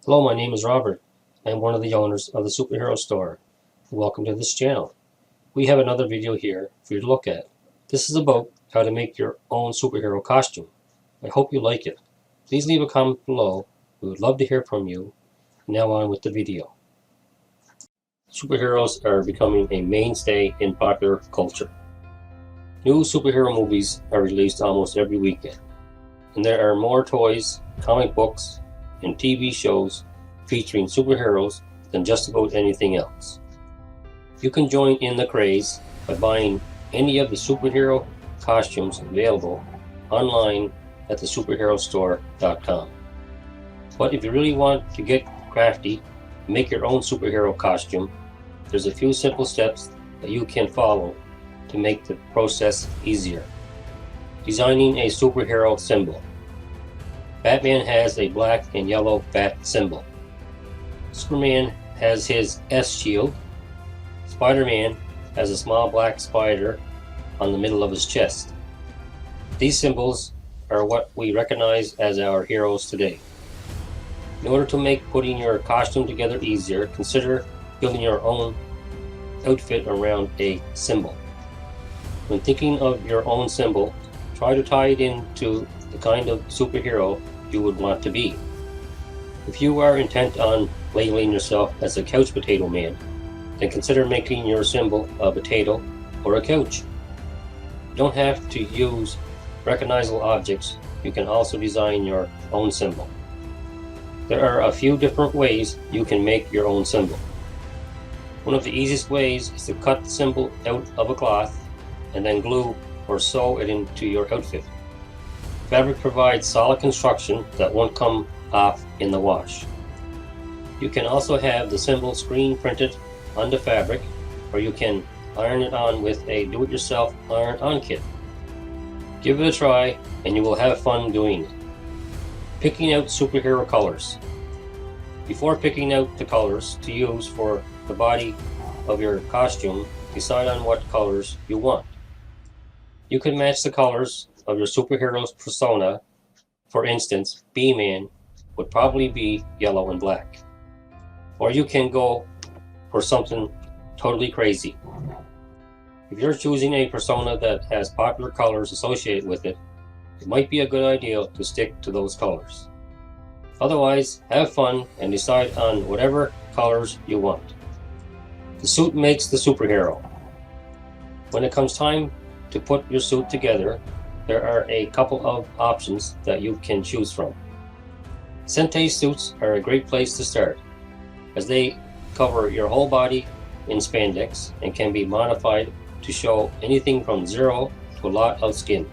Hello, my name is Robert. I am one of the owners of the superhero store. Welcome to this channel. We have another video here for you to look at. This is about how to make your own superhero costume. I hope you like it. Please leave a comment below. We would love to hear from you. Now on with the video. Superheroes are becoming a mainstay in popular culture. New superhero movies are released almost every weekend, and there are more toys, comic books, and TV shows featuring superheroes than just about anything else. You can join in the craze by buying any of the superhero costumes available online at thesuperherostore.com. But if you really want to get crafty and make your own superhero costume, there's a few simple steps that you can follow to make the process easier. Designing a superhero symbol. Batman has a black and yellow bat symbol. Superman has his S shield. Spider-Man has a small black spider on the middle of his chest. These symbols are what we recognize as our heroes today. In order to make putting your costume together easier, consider building your own outfit around a symbol. When thinking of your own symbol, try to tie it into the kind of superhero you would want to be. If you are intent on labeling yourself as a couch potato man, then consider making your symbol a potato or a couch. You don't have to use recognizable objects. You can also design your own symbol. There are a few different ways you can make your own symbol. One of the easiest ways is to cut the symbol out of a cloth and then glue or sew it into your outfit. Fabric provides solid construction that won't come off in the wash. You can also have the symbol screen printed onto fabric, or you can iron it on with a do-it-yourself iron-on kit. Give it a try and you will have fun doing it. Picking out superhero colors. Before picking out the colors to use for the body of your costume, decide on what colors you want. You can match the colors of your superhero's persona. For instance, B-Man would probably be yellow and black. Or you can go for something totally crazy. If you're choosing a persona that has popular colors associated with it, it might be a good idea to stick to those colors. Otherwise, have fun and decide on whatever colors you want. The suit makes the superhero. When it comes time to put your suit together, there are a couple of options that you can choose from. Sentai suits are a great place to start, as they cover your whole body in spandex and can be modified to show anything from zero to a lot of skin.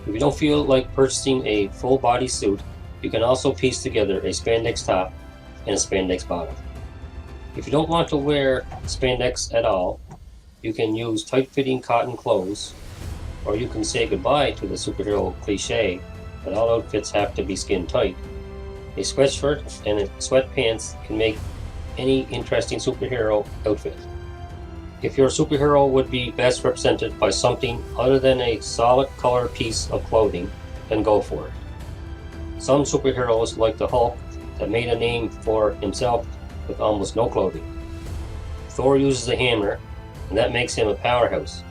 If you don't feel like purchasing a full body suit, you can also piece together a spandex top and a spandex bottom. If you don't want to wear spandex at all, you can use tight-fitting cotton clothes, or you can say goodbye to the superhero cliche that all outfits have to be skin tight. A sweatshirt and sweatpants can make any interesting superhero outfit. If your superhero would be best represented by something other than a solid color piece of clothing, then go for it. Some superheroes, like the Hulk, that made a name for himself with almost no clothing. Thor uses a hammer, and that makes him a powerhouse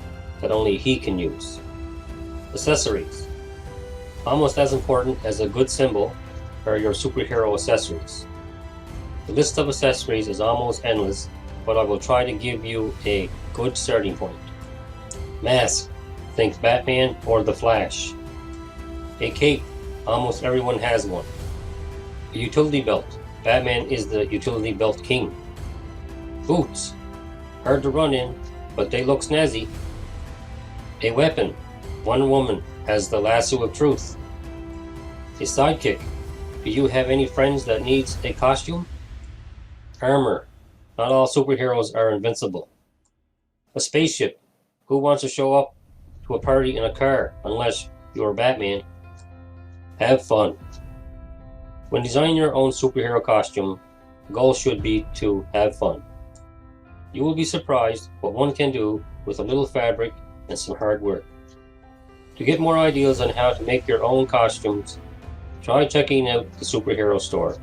that only he can use. Accessories. Almost as important as a good symbol are your superhero accessories. The list of accessories is almost endless, but I will try to give you a good starting point. Mask. Think Batman or the Flash. A cape. Almost everyone has one. A utility belt. Batman is the utility belt king. Boots. Hard to run in, but they look snazzy. A weapon. Wonder Woman has the lasso of truth. A sidekick. Do you have any friends that needs a costume? Armor. Not all superheroes are invincible. A spaceship. Who wants to show up to a party in a car unless you're Batman? Have fun. When designing your own superhero costume, the goal should be to have fun. You will be surprised what one can do with a little fabric and some hard work. To get more ideas on how to make your own costumes, try checking out the superhero store.